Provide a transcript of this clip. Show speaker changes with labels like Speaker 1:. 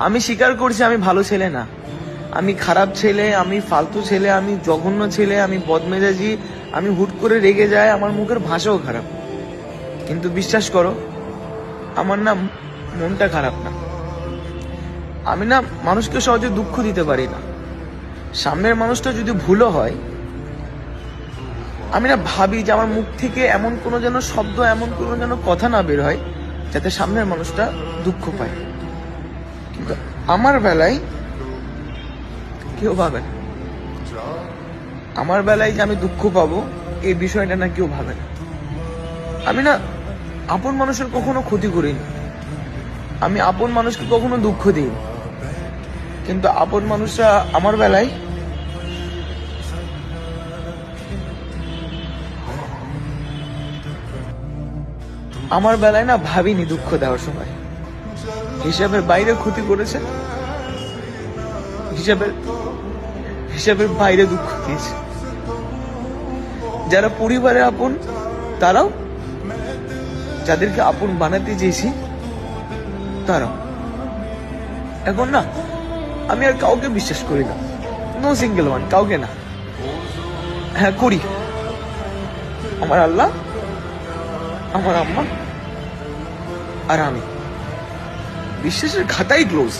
Speaker 1: আমি স্বীকার করছি আমি ভালো ছেলে না, আমি খারাপ ছেলে, আমি ফালতু ছেলে, আমি জঘন্য ছেলে, আমি বদমেজাজি, আমি হুট করে রেগে যাই, আমার মুখের ভাষাও খারাপ। কিন্তু বিশ্বাস করো, আমার না মনটা খারাপ না। আমি না মানুষকে সহজে দুঃখ দিতে পারি না। সামনের মানুষটা যদি ভুলও হয়, আমি না ভাবি যে আমার মুখ থেকে এমন কোনো যেন শব্দ, এমন কোনো যেন কথা না বের হয় যাতে সামনের মানুষটা দুঃখ পায়। কিন্তু আমার বেলায় কেউ ভাবে না, আমার বেলায় যে আমি দুঃখ পাবো এই বিষয়টা না কেউ ভাবে না। আমি না আপন মানুষের কখনো ক্ষতি করিনি, আমি আপন মানুষকে কখনো দুঃখ দিই, কিন্তু আপন মানুষরা আমার বেলায় না ভাবিনি দুঃখ দেওয়ার সময়। হিসাবের বাইরে ক্ষতি করেছে, হিসাবের বাইরে দুঃখ দিয়েছে। যারা পরিবারের আপন তারাও, যাদেরকে আপন বানাতে চেয়েছি তারাও। এখন না আমি আর কাউকে বিশ্বাস করি না, নো সিঙ্গেল ওয়ান, কাউকে না। হ্যাঁ করি, আমার আল্লাহ, আমার আম্মা আর আমি। বিশ্বাসের খাতাই ক্লোজ।